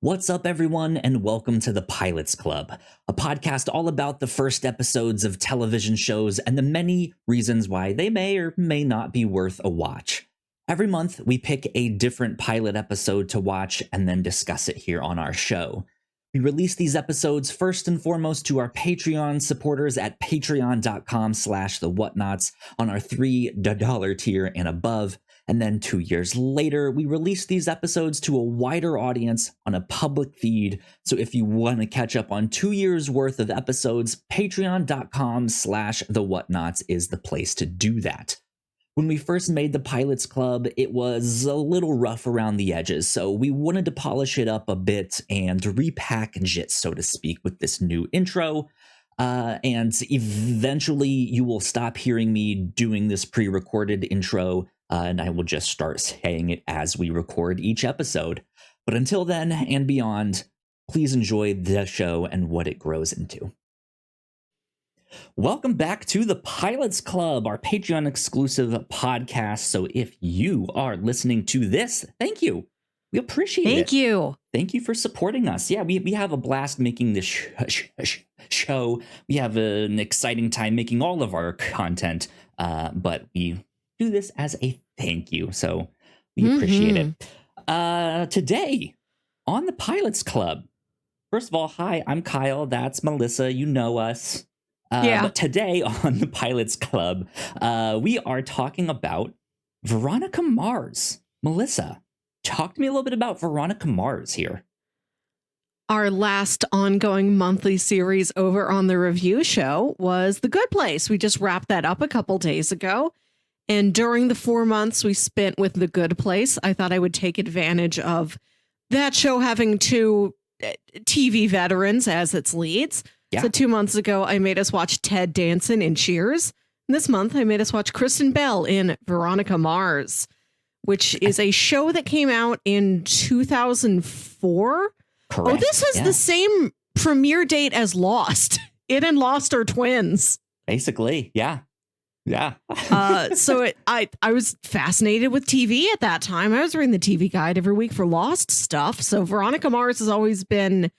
What's up, everyone, and welcome to the Pilots Club, a podcast all about the first episodes of television shows and the many reasons why they may or may not be worth a watch. Every month, we pick a different pilot episode to watch and then discuss it here on our show. We release these episodes first and foremost to our Patreon supporters at patreon.com/the Whatnauts on our $3 tier and above. And then 2 years later, we release these episodes to a wider audience on a public feed. So if you want to catch up on 2 years worth of episodes, patreon.com/the Whatnauts is the place to do that. When we first made the Pilots Club, it was a little rough around the edges, so we wanted to polish it up a bit and repackage it, so to speak, with this new intro. And eventually you will stop hearing me doing this pre-recorded intro, and I will just start saying it as we record each episode. But until then and beyond, please enjoy the show and what it grows into. Welcome back to the Pilots Club, our Patreon exclusive podcast. So if you are listening to this, thank you. We appreciate it. Thank you. Thank you for supporting us. Yeah, we have a blast making this show. We have an exciting time making all of our content, but we do this as a thank you. So we appreciate it. Today on the Pilots Club, first of all, hi, I'm Kyle. That's Melissa. You know us. But today on the Pilots Club, we are talking about Veronica Mars. Melissa, talk to me a little bit about Veronica Mars here. Our last ongoing monthly series over on the review show was The Good Place. We just wrapped that up a couple days ago. And during the 4 months we spent with The Good Place, I thought I would take advantage of that show having two TV veterans as its leads. Yeah. So 2 months ago, I made us watch Ted Danson in Cheers. And this month, I made us watch Kristen Bell in Veronica Mars, which is a show that came out in 2004. Correct. Oh, this is the same premiere date as Lost. It and Lost are twins. Basically, yeah. Yeah. I was fascinated with TV at that time. I was reading the TV guide every week for Lost stuff. So Veronica Mars has always been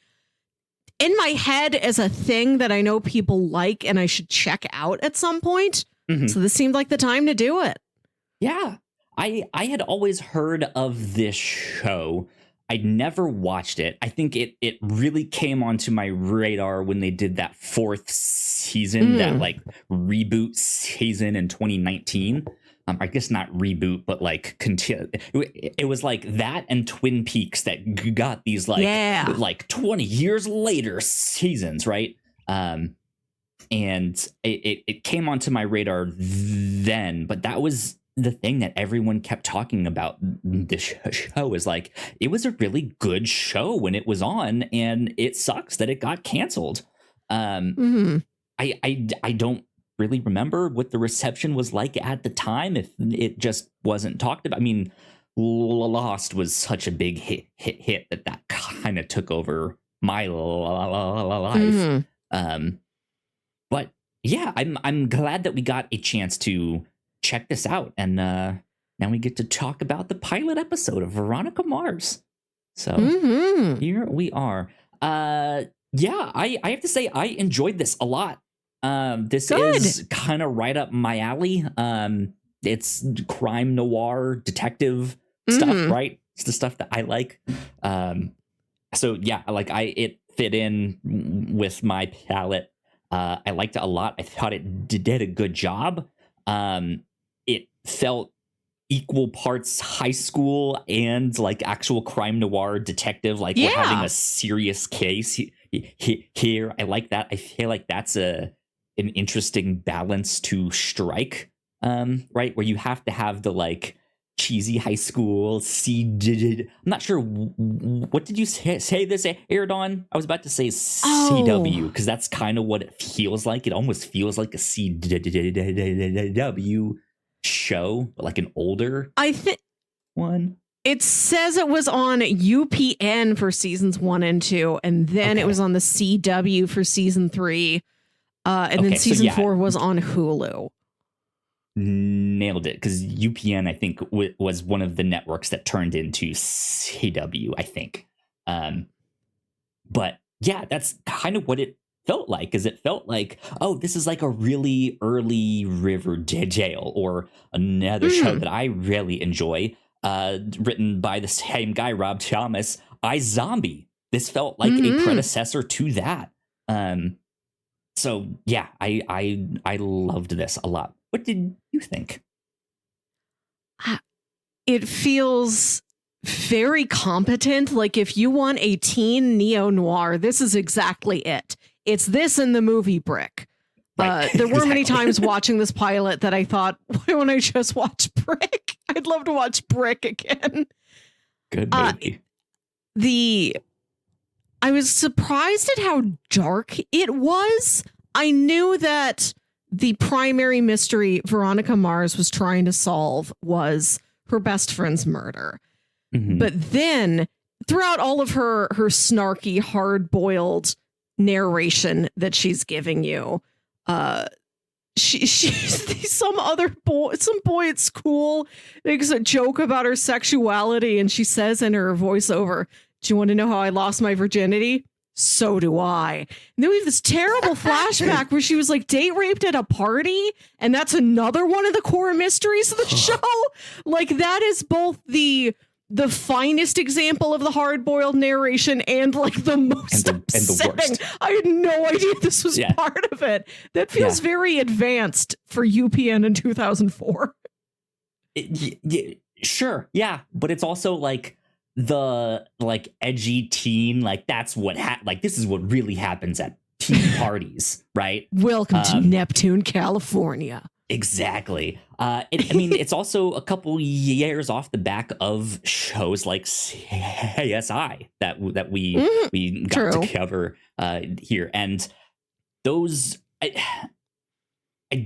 in my head as a thing that I know people like and I should check out at some point. Mm-hmm. So this seemed like the time to do it. Yeah. I had always heard of this show. I'd never watched it. I think it really came onto my radar when they did that fourth season, that like reboot season in 2019. I guess not reboot, but like it was like that and Twin Peaks that got these like 20 years later seasons, right? And it came onto my radar then, but that was the thing that everyone kept talking about. This show is like, it was a really good show when it was on, and it sucks that it got canceled. I don't really remember what the reception was like at the time, if it just wasn't talked about. I mean, Lost was such a big hit that kind of took over my life. But yeah, I'm glad that we got a chance to check this out, and now we get to talk about the pilot episode of Veronica Mars. So here we are. I have to say I enjoyed this a lot. This is kind of right up my alley. It's crime noir detective stuff, right? It's the stuff that I like. So yeah, it fit in with my palette. I liked it a lot. I thought it did a good job. It felt equal parts high school and like actual crime noir detective. Like we're having a serious case here. I like that. I feel like that's an interesting balance to strike, right? Where you have to have the like cheesy high school I'm not sure what did you say this aired on? I was about to say CW, because that's kind of what it feels like. It almost feels like a CW show, but like an older one. It says it was on UPN for seasons 1 and 2, and then it was on the CW for season 3, and then season 4 was on Hulu. Nailed it, because UPN, I think, was one of the networks that turned into CW, I think. But yeah, that's kind of what it felt like, is it felt like, oh, this is like a really early Riverdale or another show that I really enjoy, written by the same guy, Rob Thomas, iZombie. This felt like a predecessor to that. So yeah, I loved this a lot. What did you think? It feels very competent. Like, if you want a teen neo-noir, this is exactly it. It's this in the movie Brick. Right. There were many times watching this pilot that I thought, why don't I just watch Brick? I'd love to watch Brick again. Good movie. I was surprised at how dark it was. I knew that the primary mystery Veronica Mars was trying to solve was her best friend's murder. But then throughout all of her snarky, hard-boiled narration that she's giving you, she's some boy at school makes a joke about her sexuality, and she says in her voiceover, "Do you want to know how I lost my virginity? So do I." And then we have this terrible flashback where she was like date raped at a party, and that's another one of the core mysteries of the show. Like, that is both the finest example of the hard-boiled narration and like the most upsetting. And the worst. I had no idea this was part of it. That feels very advanced for UPN in 2004. Sure, yeah, but it's also like the like edgy teen, like that's what like this is what really happens at teen parties, right? Welcome to Neptune, California. Exactly. I mean, it's also a couple years off the back of shows like CSI that we got to cover here, and those I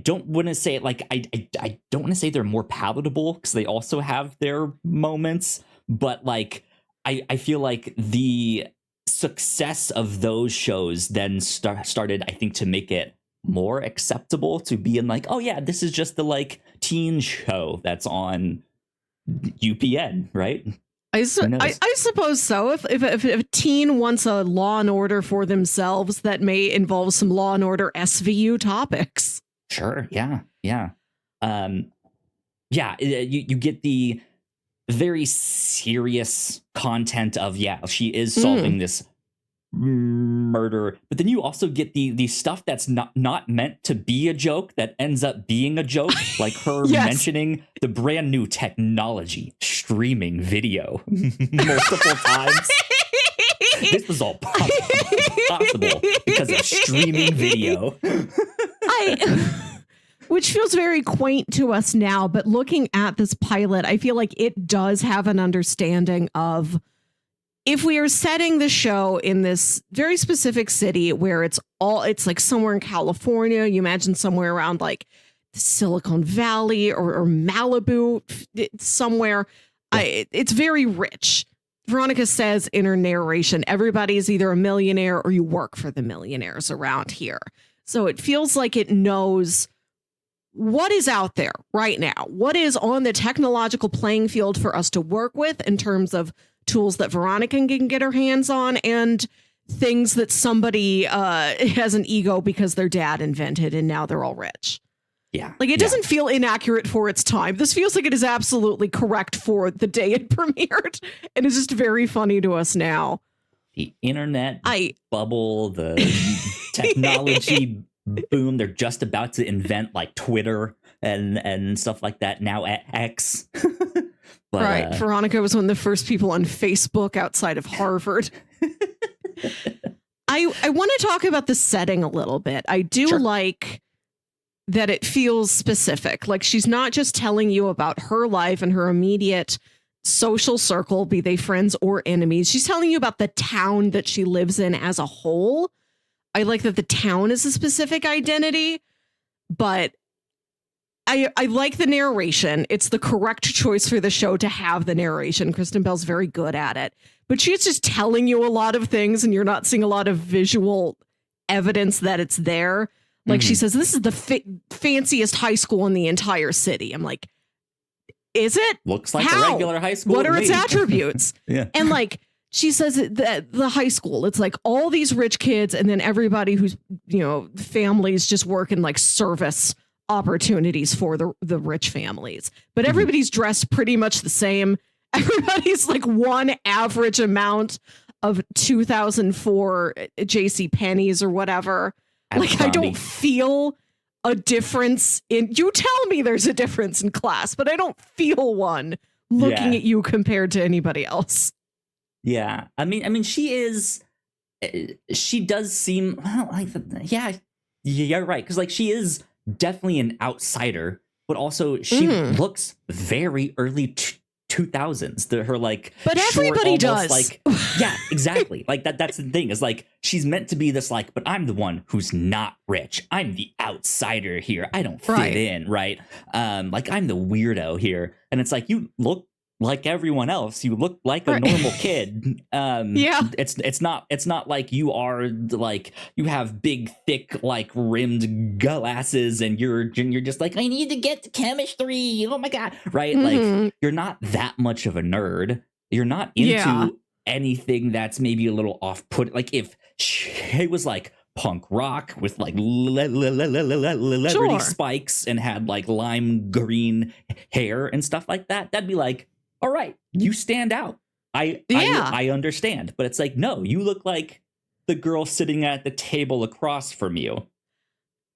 don't want to say like I don't want to say they're more palatable, because they also have their moments, but like I feel like the success of those shows then started, I think, to make it more acceptable to be in like, oh yeah, this is just the like teen show that's on UPN, right? I suppose so. If a teen wants a Law and Order for themselves, that may involve some Law and Order SVU topics. Sure. Yeah. You get the very serious content of, she is solving this murder, but then you also get the stuff that's not meant to be a joke that ends up being a joke, like her mentioning the brand new technology, streaming video, multiple times. This was all possible because of streaming video. Which feels very quaint to us now, but looking at this pilot, I feel like it does have an understanding of, if we are setting the show in this very specific city where it's like somewhere in California, you imagine somewhere around like the Silicon Valley or Malibu, somewhere. It's very rich. Veronica says in her narration, everybody's either a millionaire or you work for the millionaires around here. So it feels like it knows what is out there right now, what is on the technological playing field for us to work with in terms of tools that Veronica can get her hands on, and things that somebody has an ego because their dad invented and now they're all rich. Yeah. Like, it doesn't feel inaccurate for its time. This feels like it is absolutely correct for the day it premiered. And it's just very funny to us now. The internet bubble, the technology boom. They're just about to invent like Twitter and stuff like that now at X. But, right. Veronica was one of the first people on Facebook outside of Harvard. I want to talk about the setting a little bit. I do like that it feels specific. Like, she's not just telling you about her life and her immediate social circle, be they friends or enemies. She's telling you about the town that she lives in as a whole. I like that the town is a specific identity, but I like the narration. It's the correct choice for the show to have the narration. Kristen Bell's very good at it, but she's just telling you a lot of things and you're not seeing a lot of visual evidence that it's there. Like, she says, this is the fanciest high school in the entire city. I'm like, is it? Looks like a regular high school. What are its attributes? Yeah. And like, she says that the high school, it's like all these rich kids and then everybody who's, families just work in like service opportunities for the rich families. But everybody's dressed pretty much the same. Everybody's like one average amount of 2004 JC Penney's or whatever. Like, I don't feel a difference you tell me there's a difference in class, but I don't feel one looking at you compared to anybody else. Yeah. I mean, she does seem, well, like, yeah, you're right. Cause like she is definitely an outsider, but also she looks very early 2000s. Her like, but everybody does. Like, yeah, exactly. Like that's the thing is like, she's meant to be this like, but I'm the one who's not rich. I'm the outsider here. I don't fit in. Right. Like I'm the weirdo here. And it's like, you look like everyone else. You look like a normal kid. It's not like you are like you have big thick like rimmed glasses and you're just like I need to get to chemistry. Oh my god, right? Like you're not that much of a nerd. You're not into anything that's maybe a little off-put. Like if she was like punk rock with like Liberty spikes and had like lime green hair and stuff like that, that'd be like, all right, you stand out. I understand. But it's like, no, you look like the girl sitting at the table across from you.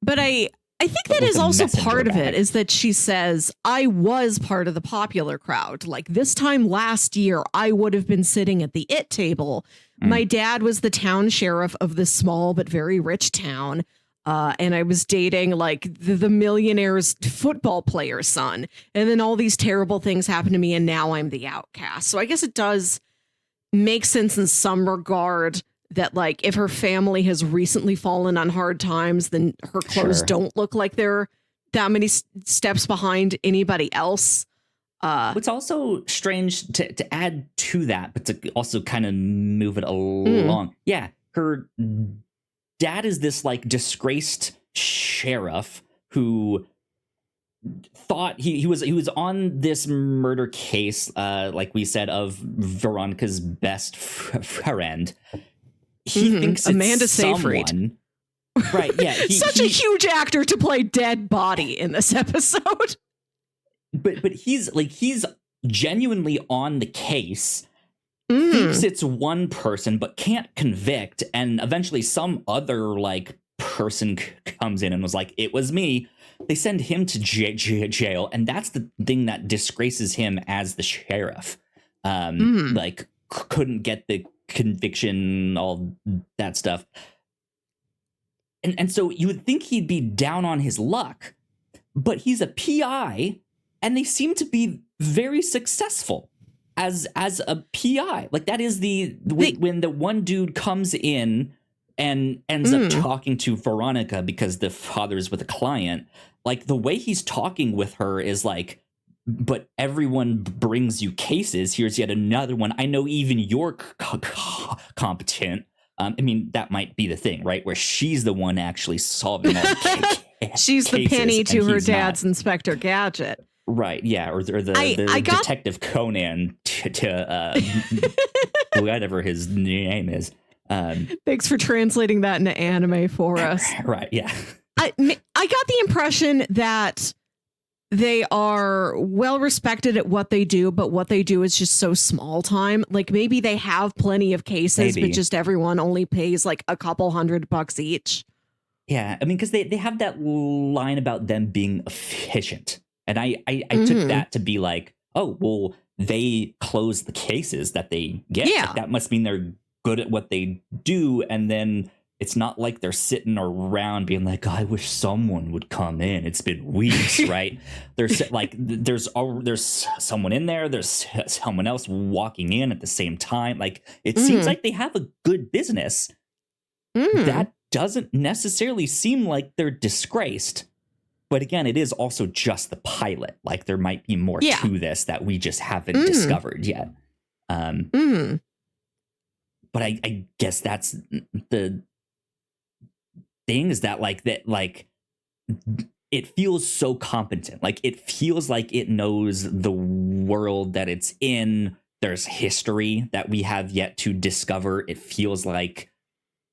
But I think that is also part of it, is that she says, I was part of the popular crowd. Like this time last year, I would have been sitting at the it table. My dad was the town sheriff of this small but very rich town. And I was dating like the millionaire's football player's son. And then all these terrible things happened to me. And now I'm the outcast. So I guess it does make sense in some regard that like if her family has recently fallen on hard times, then her clothes don't look like they're that many steps behind anybody else. What's also strange to add to that, but to also kind of move it along. Yeah, her dad is this like disgraced sheriff who thought he was on this murder case, like we said, of Veronica's best friend. He thinks Amanda it's Seyfried. Someone, right? Yeah, such a huge actor to play dead body in this episode. But he's genuinely on the case. Thinks it's one person, but can't convict, and eventually some other like person comes in and was like, "It was me." They send him to jail, and that's the thing that disgraces him as the sheriff. Like couldn't get the conviction, all that stuff, and so you would think he'd be down on his luck, but he's a PI, and they seem to be very successful as a PI. Like that is when the one dude comes in and ends up talking to Veronica because the father's with a client. Like the way he's talking with her is like, but everyone brings you cases. Here's yet another one. I know even you're competent. I mean, that might be the thing, right? Where she's the one actually solving all the she's the penny to her dad's Inspector Gadget. Right, yeah, or the Detective Conan to whatever his name is. Thanks for translating that into anime for us. Right, yeah. I got the impression that they are well respected at what they do, but what they do is just so small time. Like maybe they have plenty of cases, but just everyone only pays like a couple $100 each. Yeah, I mean, because they have that line about them being efficient. And I took that to be like, oh, well, they close the cases that they get. Yeah. Like, that must mean they're good at what they do. And then it's not like they're sitting around being like, I wish someone would come in. It's been weeks, right? There's like there's someone in there. There's someone else walking in at the same time. Like it seems like they have a good business. That doesn't necessarily seem like they're disgraced. But again, it is also just the pilot. Like there might be more to this that we just haven't discovered yet. But I guess that's the thing, is that it feels so competent. Like it feels like it knows the world that it's in. there's history that we have yet to discover. It feels like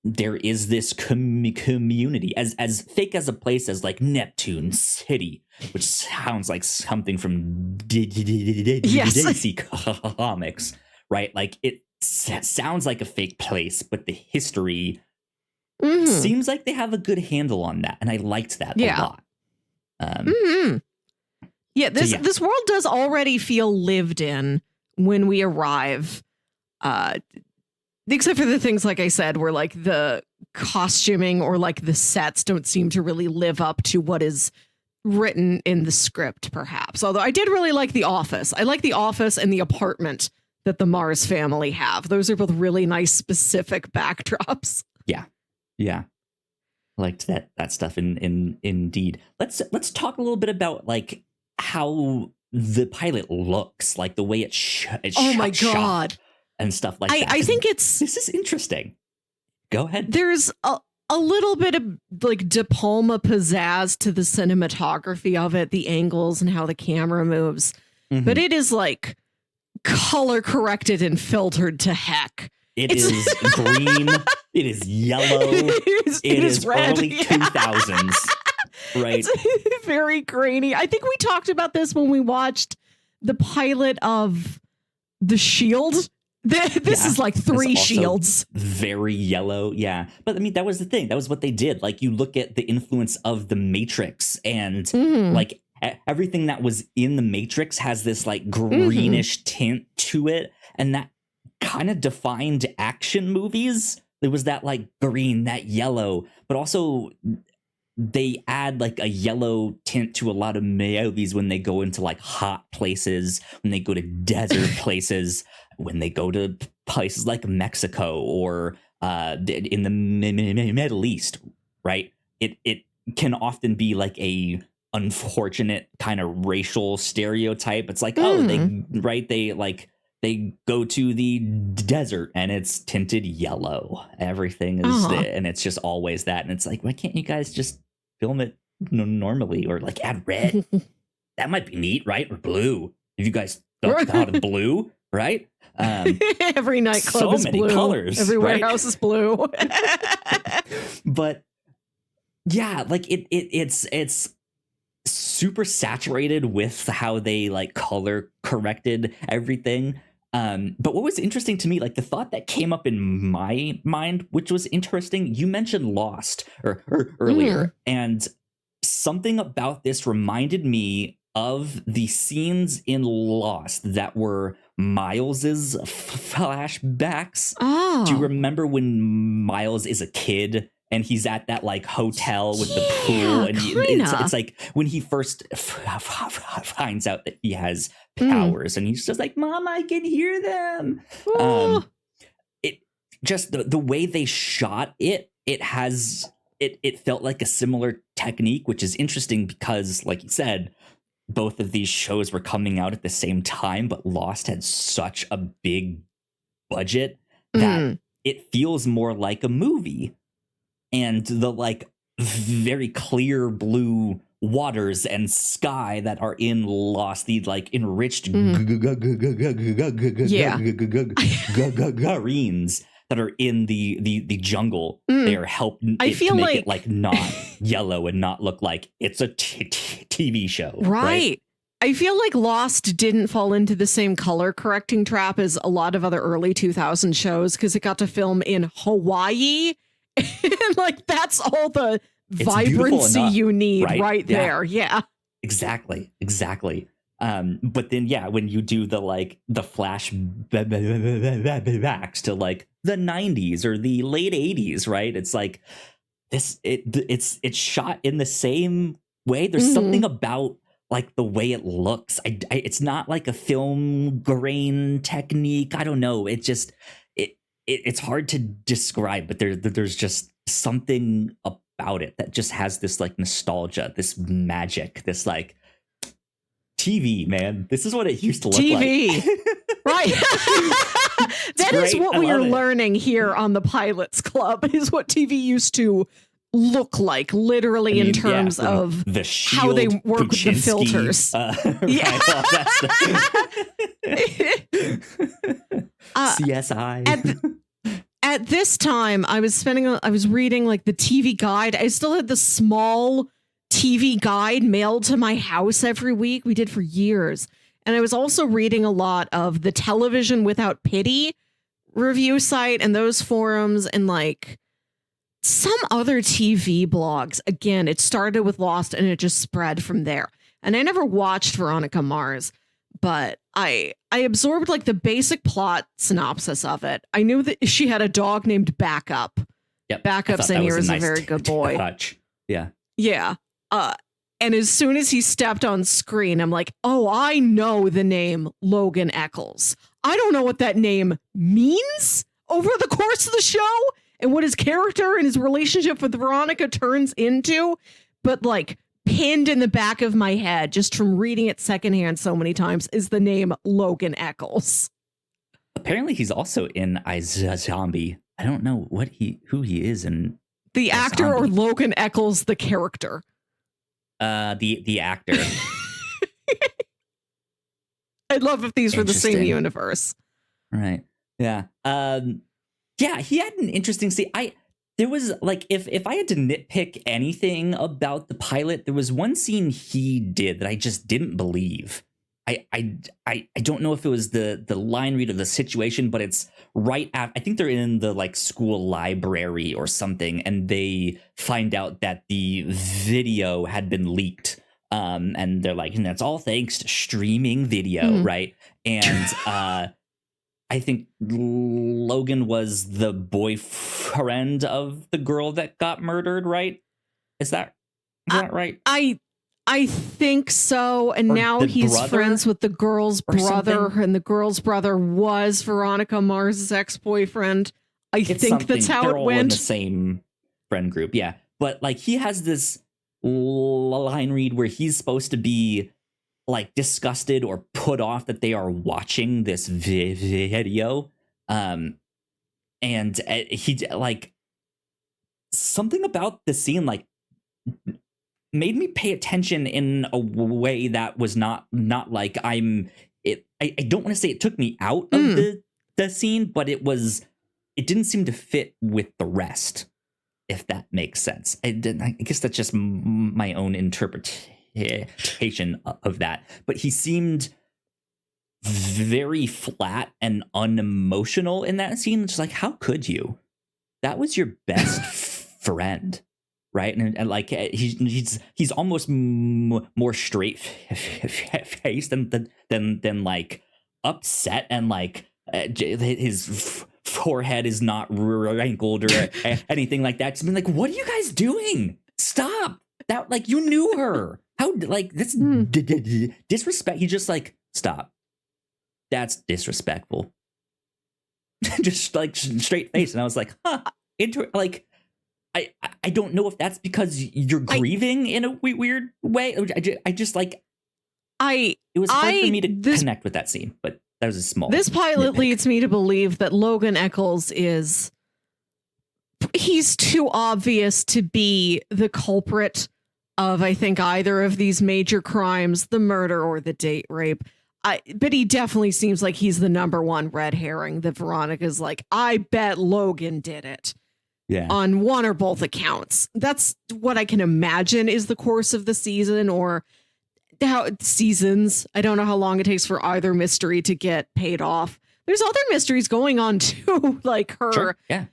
there is this community, as fake as a place as like Neptune City, which sounds like something from DC Comics, right? Like it sounds like a fake place, but the history seems like they have a good handle on that, and I liked that a lot. This world does already feel lived in when we arrive. Except for the things, like I said, where like the costuming or like the sets don't seem to really live up to what is written in the script, perhaps. Although I did really like The Office. I like The Office and the apartment that the Mars family have. Those are both really nice, specific backdrops. Yeah. Liked that stuff indeed. Let's talk a little bit about like how the pilot looks, like the way it's shot. Oh my God. And stuff like that. I think this is interesting. Go ahead. There's a little bit of like De Palma pizzazz to the cinematography of it, the angles and how the camera moves. But it is like color corrected and filtered to heck. It is green. It is yellow. It is red, early 2000s. Right. It's very grainy. I think we talked about this when we watched the pilot of The Shield. This is like three shields. Very yellow. Yeah. But I mean, that was the thing. That was what they did. Like you look at the influence of the Matrix and like everything that was in the Matrix has this like greenish tint to it. And that kind of defined action movies. There was that like green, that yellow, but also they add like a yellow tint to a lot of movies when they go into like hot places, when they go to desert places, when they go to places like Mexico or in the Middle East, right? It can often be like a unfortunate kind of racial stereotype. It's like, they go to the desert and it's tinted yellow. Everything is and it's just always that. And it's like, why can't you guys just film it normally or like add red? That might be neat, right? Or blue. If you guys thought of blue, right? Every nightclub is blue. Colors. Every warehouse is blue. But yeah, like it's super saturated with how they like color corrected everything. But what was interesting to me, like the thought that came up in my mind, which was interesting, you mentioned Lost earlier, and something about this reminded me of the scenes in Lost that were Miles's flashbacks. Do you remember when Miles is a kid and he's at that like hotel with the pool, and it's like when he first finds out that he has powers, and he's just like, "Mom, I can hear them." It just the way they shot it felt like a similar technique, which is interesting because, like you said, both of these shows were coming out at the same time, but Lost had such a big budget that it feels more like a movie. And the like very clear blue waters and sky that are in Lost, the like enriched greens that are in the jungle, they're helping to make it like not yellow and not look like it's a TV show. Right. I feel like Lost didn't fall into the same color correcting trap as a lot of other early 2000 shows because it got to film in Hawaii. And like that's all the vibrancy enough, you need right there. Yeah. Exactly. But then when you do the like the flashbacks to like the 90s or the late 80s, right? It's like it's shot in the same way. There's something about like the way it looks. It's not like a film grain technique. I don't know. It just it's hard to describe, but there's just something about it that just has this like nostalgia, this magic, this like TV, man. This is what it used to look like. Right. That is what we are learning here on the Pilots Club, is what TV used to look like, literally, in terms of the Shield, how they work with the Puchinsky, filters. Yeah. CSI. At this time, I was reading like the TV guide. I still had the small TV guide mailed to my house every week. We did for years. And I was also reading a lot of the Television Without Pity review site and those forums and like some other TV blogs. Again, it started with Lost and it just spread from there. And I never watched Veronica Mars, but I absorbed like the basic plot synopsis of it. I knew that she had a dog named Backup. Yep. Backup Senior is a very good boy. Touch. Yeah. Yeah. And as soon as he stepped on screen, I'm like, oh, I know the name Logan Eccles. I don't know what that name means over the course of the show and what his character and his relationship with Veronica turns into. But like pinned in the back of my head, just from reading it secondhand so many times, is the name Logan Eccles. Apparently he's also in iZombie. I don't know who he is in the actor or Logan Eccles, the character. The actor. I'd love if these were the same universe. Right. Yeah. Yeah, he had an interesting scene. There was like if I had to nitpick anything about the pilot, there was one scene he did that I just didn't believe. I don't know if it was the line read of the situation, but it's right after, I think they're in the like school library or something, and they find out that the video had been leaked. And they're like, and that's all thanks to streaming video, right? And I think Logan was the boyfriend of the girl that got murdered, right? Is that right? I think so. And now he's friends with the girl's brother, and the girl's brother was Veronica Mars' ex-boyfriend. I think that's how it went. They're all in the same friend group, yeah. But like he has this line read where he's supposed to be like disgusted or put off that they are watching this video. And he like something about the scene like made me pay attention in a way that was not like I don't want to say it took me out of the scene, but it didn't seem to fit with the rest, if that makes sense. I guess that's just my own interpretation of that. But he seemed very flat and unemotional in that scene. It's like, how could you? That was your best friend. Right. And like he's almost more straight faced than like upset, and like his forehead is not wrinkled or anything like that. Just being like, what are you guys doing? Stop that. Like, you knew her. How, like, that's disrespect. He just like, stop. That's disrespectful. Just like straight face. And I was like, huh, like, I don't know if that's because you're grieving in a weird way. I just like, it was hard for me to connect with that scene, but that was a small. This pilot leads me to believe that Logan Eccles he's too obvious to be the culprit of, I think, either of these major crimes, the murder or the date rape. But he definitely seems like he's the number one red herring that Veronica's like, I bet Logan did it. Yeah. On one or both accounts. That's what I can imagine is the course of the season, or how seasons. I don't know how long it takes for either mystery to get paid off. There's other mysteries going on too, like her. Sure. Yeah.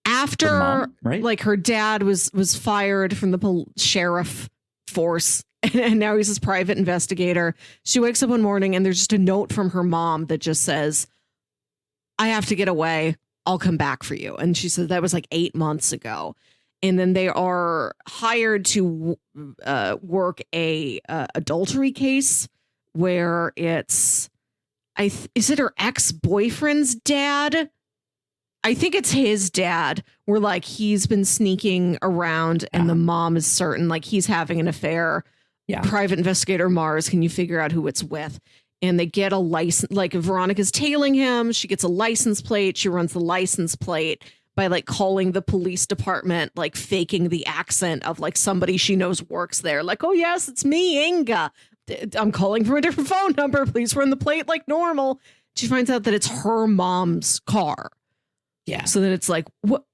After her mom, right? Like her dad was fired from the sheriff force, and now he's this private investigator. She wakes up one morning and there's just a note from her mom that just says, I have to get away. I'll come back for you. And she said that was like 8 months ago. And then they are hired to work a adultery case where it's, is it her ex-boyfriend's dad? I think it's his dad, where like he's been sneaking around and the mom is certain like he's having an affair. Yeah. Private investigator Mars, can you figure out who it's with? And they get a license, like Veronica's tailing him. She gets a license plate. She runs the license plate by like calling the police department, like faking the accent of like somebody she knows works there. Like, oh, yes, it's me, Inga. I'm calling from a different phone number. Please run the plate like normal. She finds out that it's her mom's car. Yeah. So then it's like, what?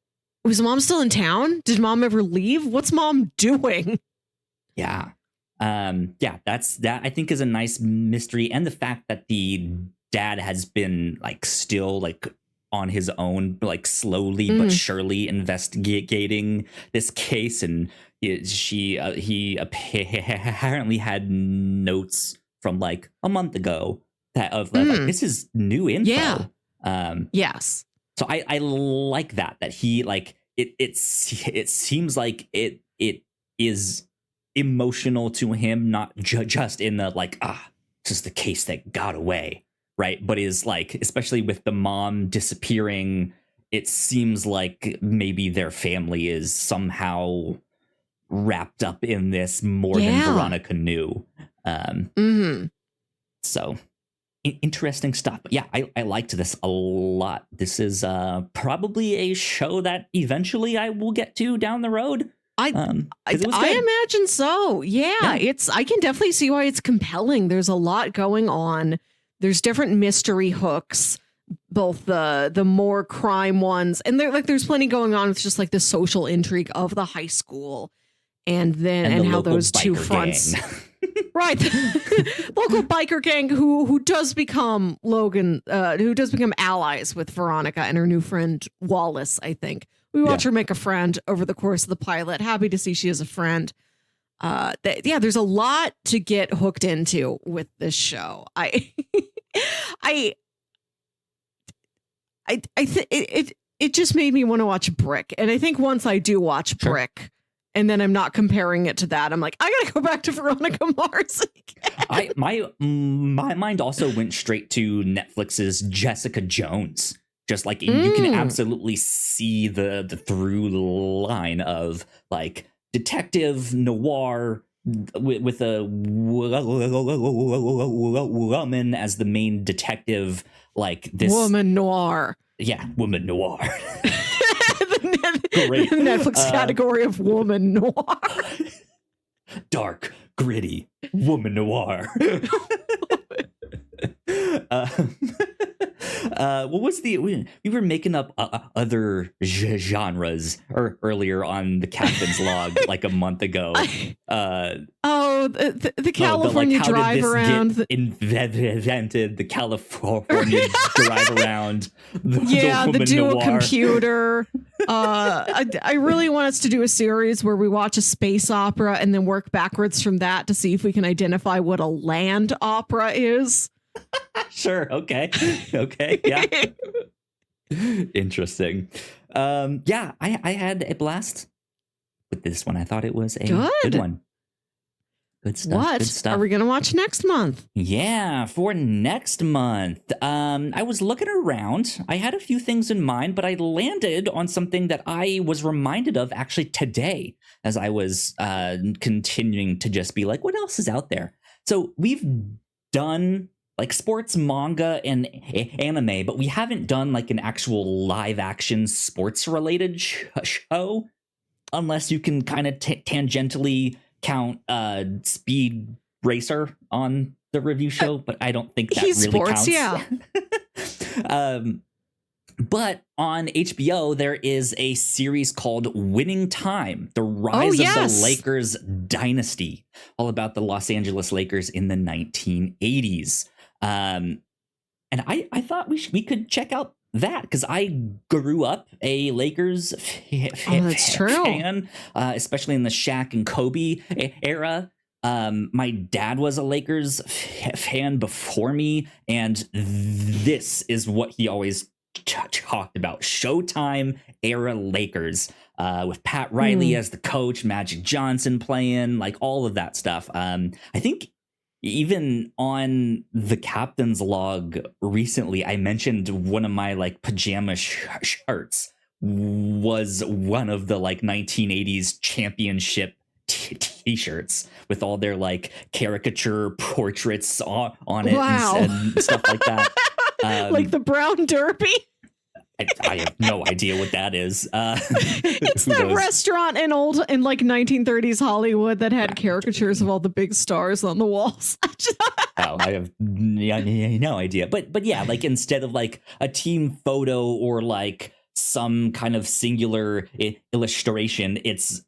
Was mom still in town? Did mom ever leave? What's mom doing? Yeah. That I think is a nice mystery. And the fact that the dad has been like still like on his own, like slowly but surely investigating this case. And he apparently had notes from like a month ago that of like, this is new info. Yeah. Yes. So I like that he like it seems like it is emotional to him, not just in the like, just the case that got away. Right. But is like, especially with the mom disappearing, it seems like maybe their family is somehow wrapped up in this more than Veronica knew. So interesting stuff. But yeah, I liked this a lot. This is probably a show that eventually I will get to down the road. I imagine so. Yeah, I can definitely see why it's compelling. There's a lot going on. There's different mystery hooks, both the more crime ones, and there's plenty going on with just like the social intrigue of the high school, and how those two fronts, right? Local biker gang who does become allies with Veronica and her new friend Wallace. I think we watch her make a friend over the course of the pilot. Happy to see she is a friend. There's a lot to get hooked into with this show. It just made me want to watch Brick, and I think once I do watch Brick, and then I'm not comparing it to that, I'm like, I gotta go back to Veronica Mars again. My mind also went straight to Netflix's Jessica Jones. Just like you can absolutely see the through line of like detective noir with a woman as the main detective, like this woman noir. Yeah, woman noir. Great. The Netflix category of woman noir. Dark, gritty, woman noir. What was we were making up other genres earlier on the captain's log like a month ago. The California drive around invented the California drive around. The dual computer. I really want us to do a series where we watch a space opera and then work backwards from that to see if we can identify what a land opera is. Sure. Okay. Yeah. Interesting. I had a blast with this one. I thought it was a good one. Good stuff. What good stuff. Are we going to watch next month? Yeah, for next month. I was looking around. I had a few things in mind, but I landed on something that I was reminded of actually today as I was continuing to just be like, what else is out there? So we've done like sports manga and anime, but we haven't done like an actual live action sports related show, unless you can kind of tangentially count Speed Racer on the review show, but I don't think that really sports, counts. Yeah. But on HBO, there is a series called Winning Time, The Rise of the Lakers Dynasty, all about the Los Angeles Lakers in the 1980s. And I thought we could check out that because I grew up a Lakers fan, especially in the Shaq and Kobe era. My dad was a Lakers fan before me, and this is what he always talked about: Showtime era Lakers, with Pat Riley as the coach, Magic Johnson playing, like all of that stuff. I think even on the captain's log recently, I mentioned one of my like pajama shirts was one of the like 1980s championship t-shirts with all their like caricature portraits on it and stuff like that. Like the Brown Derby. I have no idea what that is. It's who that knows? restaurant in like 1930s Hollywood that had caricatures of all the big stars on the walls. Oh, I have no idea. But yeah, like instead of like a team photo or like some kind of singular illustration, it's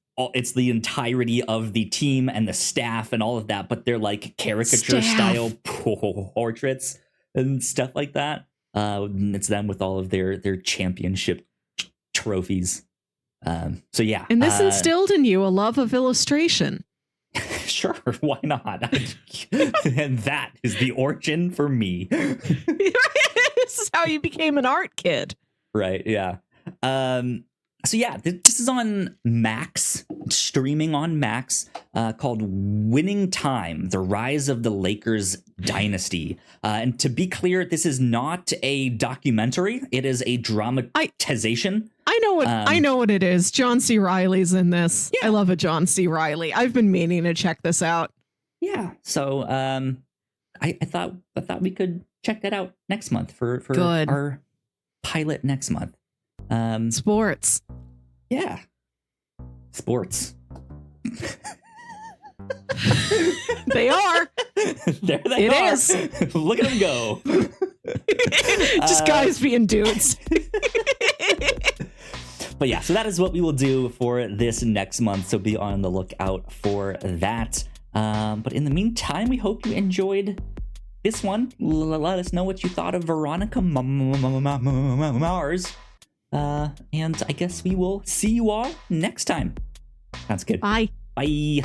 the entirety of the team and the staff and all of that, but they're like caricature style portraits and stuff like that. It's them with all of their championship trophies. So yeah. And this instilled in you a love of illustration. Sure, why not? And that is the origin for me. This is how you became an art kid. Right, yeah. So yeah, this is on Max, streaming on Max, called Winning Time: The Rise of the Lakers Dynasty. And to be clear, this is not a documentary. It is a dramatization. I know what it is. John C. Reilly's in this. Yeah. I love a John C. Reilly. I've been meaning to check this out. Yeah. So I thought we could check that out next month for Good. Our pilot next month. Sports. Yeah. Sports. They are. There they It are. is. Look at them go. Just guys being dudes. But yeah, so that is what we will do for this next month. So be on the lookout for that. But in the meantime, we hope you enjoyed this one. Let us know what you thought of Veronica Mars. And I guess we will see you all next time. Sounds good. Bye. Bye.